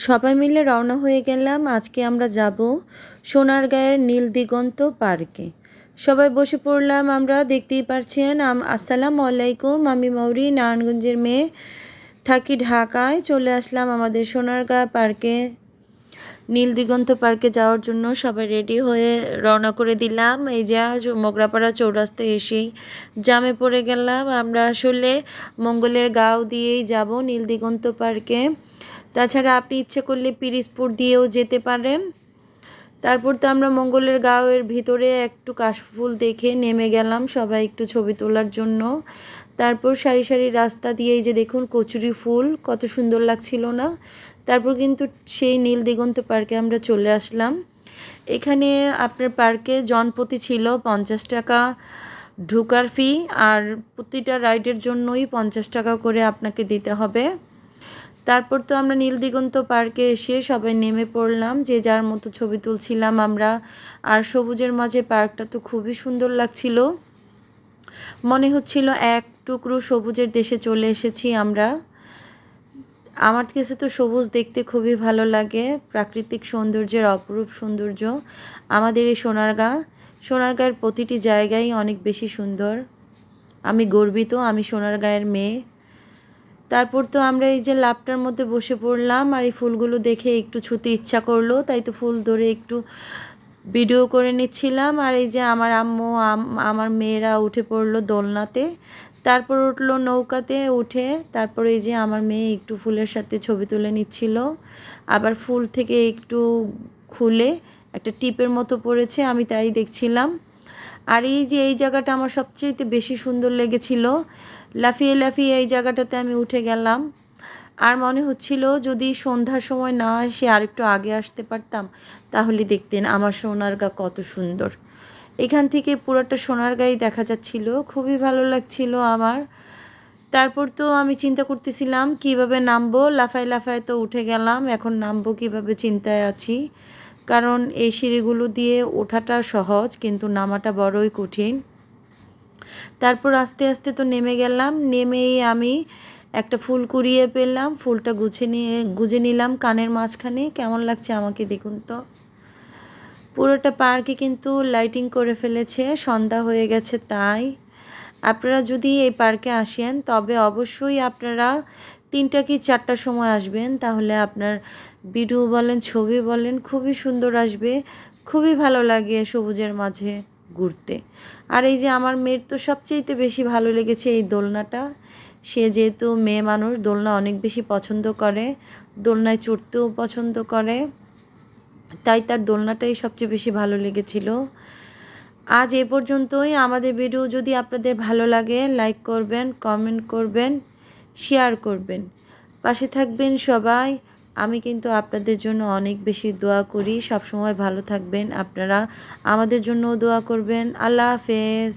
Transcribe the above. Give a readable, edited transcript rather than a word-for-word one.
সবাই মিলে রওনা হয়ে গেলাম। আজকে আমরা যাব সোনারগাঁয়ের নীল দিগন্ত পার্কে। সবাই বসে পড়লাম আমরা, দেখতেই পারছেন। আসসালামু আলাইকুম, আমি মৌরি, নারায়ণগঞ্জের মেয়ে, থাকি ঢাকায়। চলে আসলাম আমাদের সোনারগাঁ পার্কে, নীল দিগন্ত পার্কে যাওয়ার জন্য সবাই রেডি হয়ে রওনা করে দিলাম। এই যে মোগরাপাড়া চৌরাস্তায় এসেই জামে পড়ে গেলাম। আমরা আসলে মঙ্গলের গাঁও দিয়েই যাব নীল দিগন্ত পার্কে। তাছাড়া আপনি ইচ্ছে করলে পিরিজপুর দিয়েও যেতে পারেন। তারপর তো আমরা মঙ্গলের গাঁওয়ের ভিতরে একটু কাশফুল দেখে নেমে গেলাম সবাই একটু ছবি তোলার জন্য। তারপর সারি সারি রাস্তা দিয়ে এই যে দেখুন কচুরি ফুল কত সুন্দর লাগছিল না। তারপর কিন্তু সেই নীল দিগন্ত পার্কে আমরা চলে আসলাম। এখানে আপনার পার্কে জনপ্রতি ছিল 50 টাকা ঢোকার ফি, আর প্রতিটা রাইডের জন্যই 50 টাকা করে আপনাকে দিতে হবে। তারপর তো আমরা নীল দিগন্ত পার্কে এসে সবাই নেমে পড়লাম, যে যার মতো ছবি তুলছিলাম আমরা। আর সবুজের মাঝে পার্কটা তো খুবই সুন্দর লাগছিল, মনে হচ্ছিল এক টুকরো সবুজের দেশে চলে এসেছি আমরা। আমার কাছে তো সবুজ দেখতে খুবই ভালো লাগে, প্রাকৃতিক সৌন্দর্যের অপরূপ সৌন্দর্য আমাদের এই সোনারগাঁয়ের প্রতিটি জায়গায় অনেক বেশি সুন্দর। আমি গর্বিত, আমি সোনারগাঁয়ের মেয়ে। তারপর তো আমরা এই যে লাপটার মধ্যে বসে পড়লাম, আর এই ফুলগুলো দেখে একটু ছুতে ইচ্ছা করলো, তাই তো ফুল ধরে একটু ভিডিও করে নিচ্ছিলাম। আর এই যে আমার আম্মু আমার মেয়েরা উঠে পড়লো দোলনাতে, তারপর উঠলো নৌকাতে উঠে। তারপর এই যে আমার মেয়ে একটু ফুলের সাথে ছবি তুলে নিচ্ছিল, আবার ফুল থেকে একটু খুলে একটা টিপের মতো পড়েছে, আমি তাই দেখছিলাম। আর এই যে এই জায়গাটা আমার সবচেয়ে বেশি সুন্দর লেগেছিল, লাফিয়ে লাফিয়ে এই জায়গাটাতে আমি উঠে গেলাম। আর মনে হচ্ছিল যদি সন্ধ্যার সময় না এসে আরেকটু আগে আসতে পারতাম, তাহলে দেখতেন আমার সোনারগাঁ কত সুন্দর। এখান থেকে পুরোটা সোনারগাঁই দেখা যাচ্ছিল, খুবই ভালো লাগছিল আমার। তারপর তো আমি চিন্তা করতেছিলাম কিভাবে নামবো, লাফায় লাফায় তো উঠে গেলাম, এখন নামবো কিভাবে চিন্তায় আছি। কারণ এই সিঁড়িগুলো দিয়ে ওঠাটা সহজ, কিন্তু নামাটা বড়ই কঠিন। তারপর আস্তে আস্তে তো নেমে গেলাম, নেমেই আমি একটা ফুল কুড়িয়ে পেলাম, ফুলটা গুজে নিলাম কানের মাঝখানে। কেমন লাগছে আমাকে দেখুন তো। পুরোটা পার্কে কিন্তু লাইটিং করে ফেলেছে, সন্ধ্যা হয়ে গেছে তাই। আপনারা যদি এই পার্কে আসেন তবে অবশ্যই আপনারা 3টা কি 4টার সময় আসবেন, তাহলে আপনার ভিডিও বলেন ছবি বলেন খুবই সুন্দর আসবে। খুবই ভালো লাগে সবুজের মাঝে ঘুরতে। আর এই যে আমার মেয়ের তো সবচেয়ে বেশি ভালো লেগেছে এই দোলনাটা। সে যেহেতু মেয়ে মানুষ, দোলনা অনেক বেশি পছন্দ করে, দোলনায় চড়তেও পছন্দ করে, তাই তার দোলনাটাই সবচেয়ে বেশি ভালো লেগেছিল। আজ এ পর্যন্তই। আমাদের ভিডিও যদি আপনাদের ভালো লাগে লাইক করবেন, কমেন্ট করবেন, শেয়ার করবেন, পাশে থাকবেন সবাই। আমি কিন্তু আপনাদের জন্য অনেক বেশি দোয়া করি, সব সময় ভালো থাকবেন আপনারা, আমাদের জন্যও দোয়া করবেন। আল্লাহ হাফেজ।